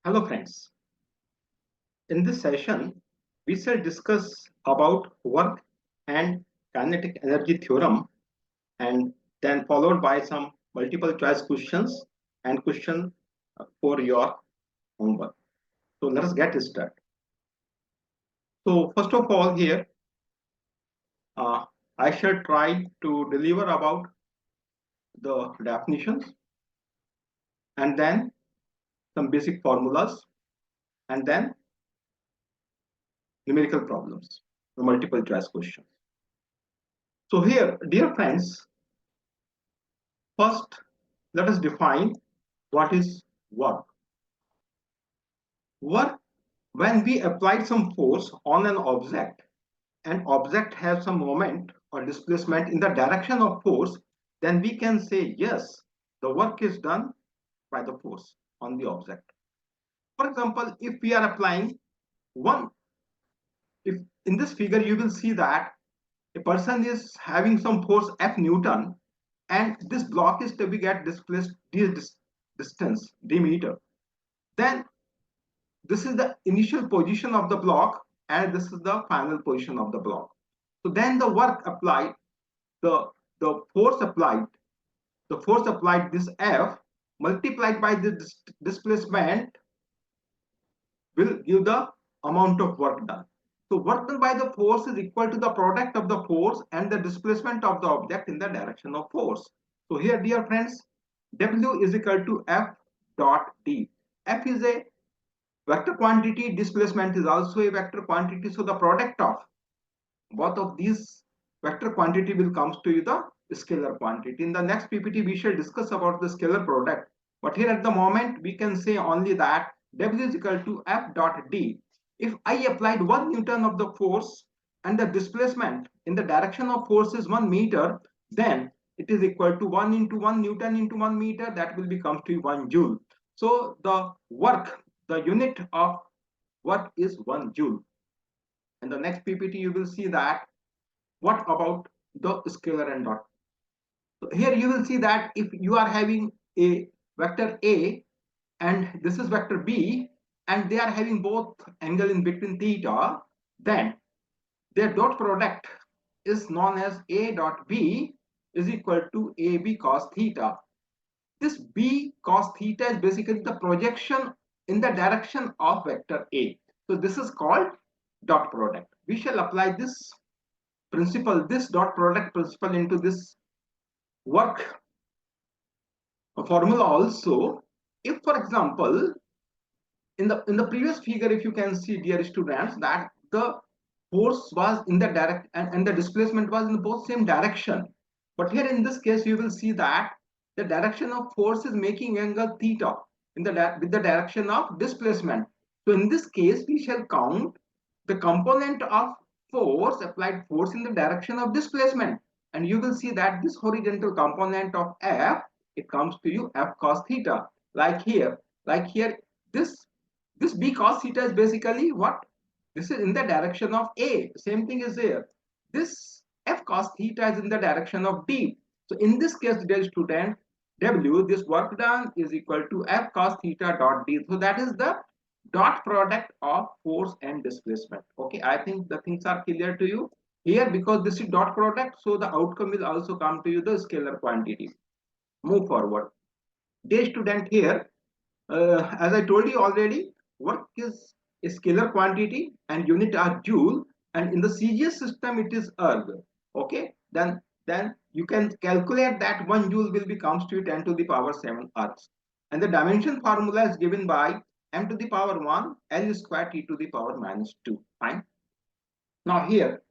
Hello friends, in this session we shall discuss about work and kinetic energy theorem and then followed by some multiple choice questions and question for your homework. So let us get started. So first of all here uh, I shall try to deliver about the definitions and then some basic formulas and then numerical problems, the multiple choice questions. So here dear friends, first, let us define what is work. Work, when we applied some force on an object has some moment or displacement in the direction of force, then we can say yes, the work is done by the force on the object. For example, if we are applying one, if in this figure you will see that a person is having some force F Newton and this block is to be get displaced this distance d meter, then this is the initial position of the block and this is the final position of the block. So then the work applied, the the force applied the force applied, this F multiplied by the displacement will give the amount of work done. So work done by the force is equal to the product of the force and the displacement of the object in the direction of force. So here dear friends, W is equal to F dot D. F is a vector quantity, displacement is also a vector quantity, so the product of both of these vector quantity will comes to you the scalar quantity. In the next PPT we shall discuss about the scalar product, but here at the moment we can say only that W is equal to F dot D. If I applied 1 Newton of the force and the displacement in the direction of force is 1 meter, then it is equal to 1 into 1 Newton into 1 meter, that will become to 1 joule. So the work, the unit of work is 1 joule. In the next PPT you will see that what about the scalar and dot. So here you will see that if you are having a vector A and this is vector B and they are having both angle in between theta, then their dot product is known as A dot B is equal to AB cos theta. This B cos theta is basically the projection in the direction of vector A. So this is called dot product. We shall apply this principle, this dot product principle into this work formula also. If for example, in the previous figure, if you can see dear students that the force was in the direct and the displacement was in both same direction, but here in this case you will see that the direction of force is making angle theta in the with the direction of displacement. So in this case we shall count the component of force, applied force in the direction of displacement, and you will see that this horizontal component of F, it comes to you F cos theta. Like here this B cos theta is basically what, this is in the direction of A, same thing is here, this F cos theta is in the direction of D. So in this case dear student, W, this work done is equal to F cos theta dot D. So that is the dot product of force and displacement. Okay, I think the things are clear to you here. Because this is dot product, so the outcome will also come to you the scalar quantity. Move forward dear student. Here as I told you already, work is a scalar quantity and unit are joule, and in the CGS system it is erg. Okay, then you can calculate that 1 joule will be comes to 10 to the power 7 ergs, and the dimension formula is given by m to the power 1 L square t to the power minus 2. Fine. Now here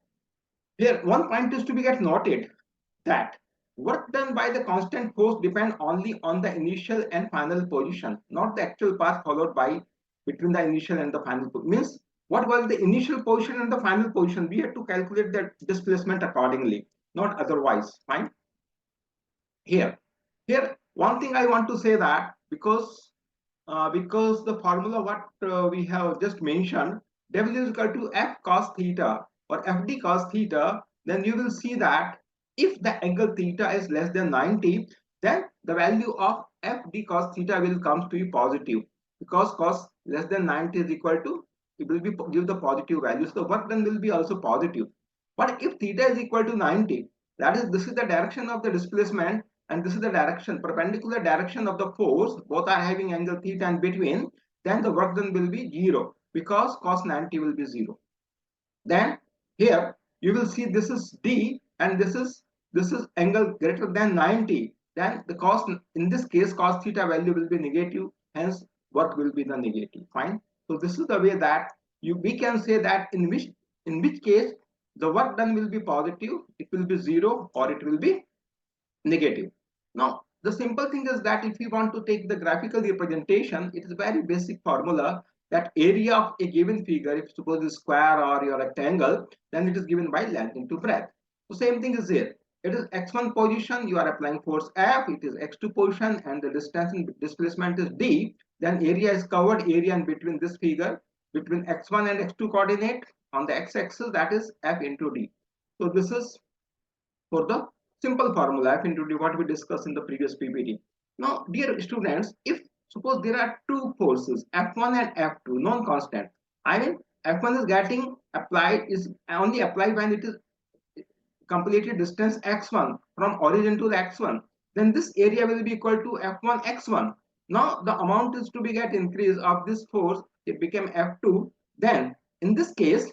one point is to be get noted that work done by the constant force depend only on the initial and final position, not the actual path followed by between the initial and the final position. Means what was the initial position and the final position, we have to calculate the displacement accordingly, not otherwise. Fine. Here one thing I want to say that because the formula what we have just mentioned, W is equal to F cos theta or FD cos theta, then you will see that if the angle theta is less than 90, then the value of FD cos theta will come to be positive. because cos less than 90 is equal to, it will be give the positive values, the work done will be also positive. But if theta is equal to 90, that is, this is the direction of the displacement and this is the direction, perpendicular direction of the force, both are having angle theta and between, then the work done will be 0 because cos 90 will be 0. Then here you will see this is D and this is angle greater than 90. Then the cos, in this case cos theta value will be negative, hence work will be the negative. Fine. So this is the way that we can say that in which case the work done will be positive, it will be 0 or it will be negative. Now, the simple thing is that if you want to take the graphical representation, it is a very basic formula that area of a given figure, if suppose is square or your rectangle, then it is given by length into breadth. So same thing is here. It is x1 position, you are applying force F, it is x2 position and the distance in displacement is D, then area is covered area in between this figure, between x1 and x2 coordinate on the x-axis, that is F into D. So this is for the simple formula F into D, what we discussed in the previous PPT. Now, dear students, if suppose there are two forces F1 and F2 non-constant, I mean F1 is getting applied, is only applied when it is completed distance x1 from origin to the x1, then this area will be equal to F1 x1. Now the amount is to be get increase of this force, it became F2. Then in this case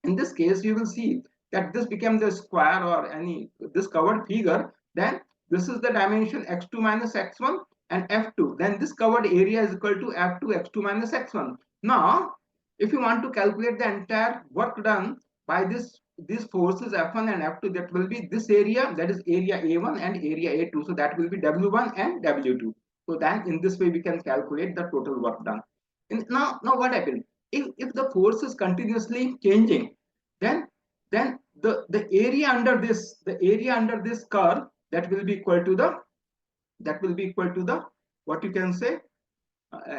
you will see that this became the square or any this covered figure, then this is the dimension x2 minus x1 and f2, then this covered area is equal to f2 x2 minus x1. Now if you want to calculate the entire work done by these forces f1 and f2, that will be this area, that is area a1 and area a2, so that will be w1 and w2. So then in this way we can calculate the total work done. Now what happened, if the force is continuously changing, then the area under this curve, that will be equal to the what you can say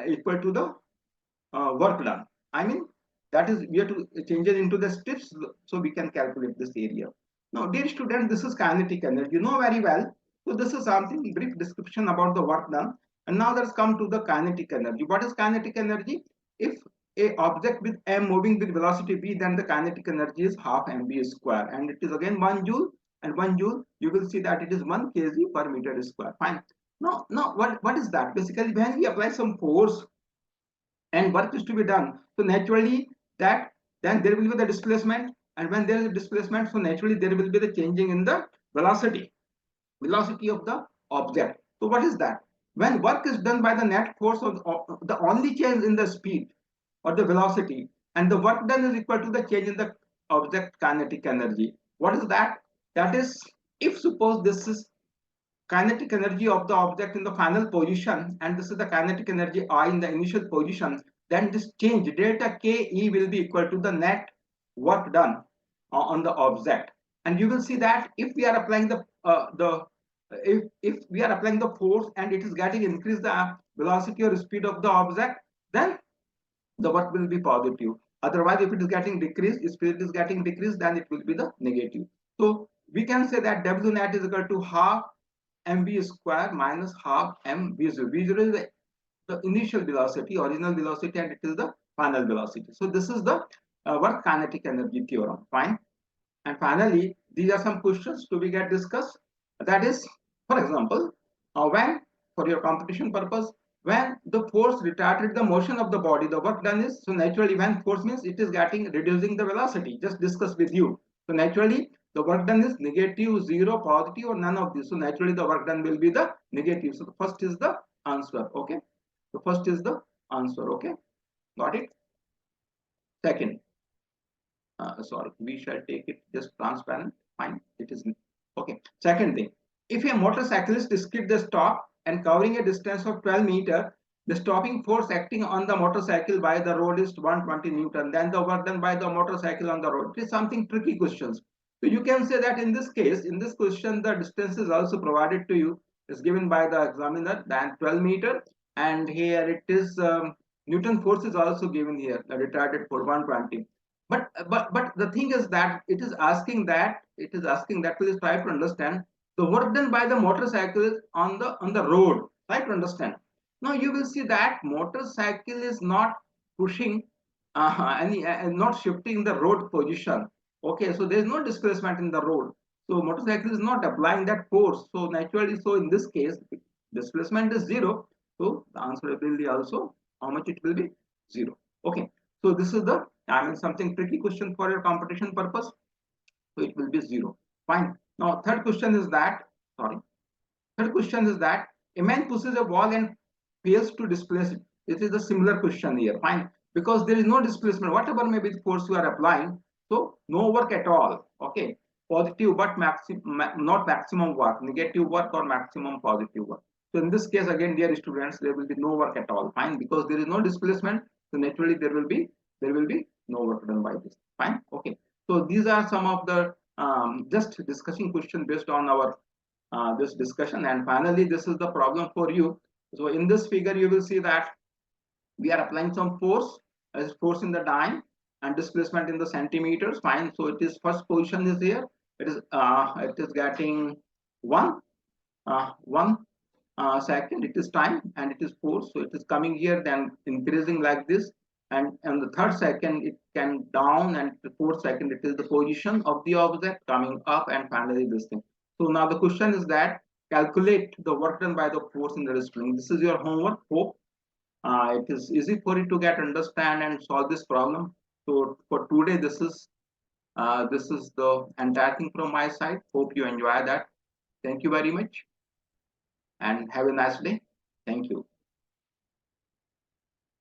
equal to the work done. I mean, that is, we have to change it into the steps so we can calculate this area. Now, dear student, this is kinetic energy. You know very well. So this is something brief description about the work done. And now let's come to the kinetic energy. What is kinetic energy? If a object with m moving with velocity v, then the kinetic energy is half mv square, and it is again 1 joule, and 1 joule you will see that it is 1 kg per meter square. Fine. Now what is that? Basically, when we apply some force and work is to be done, so naturally that then there will be the displacement, and when there is a displacement, so naturally there will be the changing in the velocity of the object. So what is that? When work is done by the net force of the only change in the speed or the velocity, and the work done is equal to the change in the object kinetic energy. What is that? That is, if suppose this is kinetic energy of the object in the final position and this is the kinetic energy I in the initial position, then this change delta ke will be equal to the net work done on the object. And you will see that if we are applying if we are applying the force and it is getting increase the velocity or speed of the object, then the work will be positive. Otherwise, if it is getting decreased, speed is getting decreased, then it will be the negative. So we can say that W net is equal to half mv square minus half m v0. V0 is the initial velocity, original velocity, and it is the final velocity. So this is the work kinetic energy theorem. Fine. And finally, these are some questions to be get discussed. That is, for example, when for your competition purpose, when the force retarded the motion of the body, the work done is, so naturally when force means it is getting reducing the velocity, just discuss with you. So naturally the work done is negative, 0, positive, or none of this. So naturally the work done will be the negative. So the first is the answer. Okay. The first is the answer. Okay. Got it? Second, sorry, we shall take it just transparent. Fine, it is okay. Second thing, if a motorcyclist skids the stop and covering a distance of 12 meters, the stopping force acting on the motorcycle by the road is 120 Newton. Then the work done by the motorcycle on the road. It is something tricky questions. So you can say that in this case, in this question, the distance is also provided to you, is given by the examiner, than 12 meter, and here it is Newton force is also given here, the retarded for 120. But the thing is that it is asking that please try to understand the work done by the motorcycle on the road. Try to understand. Now you will see that motorcycle is not pushing any not shifting the road position. Okay, so there is no displacement in the road. So motorcycle is not applying that force. So naturally, so in this case, displacement is zero. So the answer will be also how much it will be zero. Okay, so this is the something tricky question for your competition purpose. So it will be zero. Fine. Now third question is that sorry. Third question is that a man pushes a wall and fails to displace it. This is a similar question here. Fine. Because there is no displacement, whatever may be the force you are applying, so no work at all. Okay. Positive but not maximum work, negative work or maximum positive work. So in this case, again, dear students, there will be no work at all. Fine. Because there is no displacement, so naturally there will be no work done by this. Fine. Okay. So these are some of the just discussing question based on our this discussion. And finally, this is the problem for you. So in this figure, you will see that we are applying some force as force in the dyne and displacement in the centimeters. Fine. So it is first position is here. It is getting one second. It is time and it is force. So it is coming here, then increasing like this. And the third second it can down, and the fourth second it is the position of the object coming up, and finally this thing. So now the question is that calculate the work done by the force in the spring. This is your homework. Hope it is easy for you to get understand and solve this problem. So for today, this is the entire thing from my side. Hope you enjoy that. Thank you very much and have a nice day. Thank you.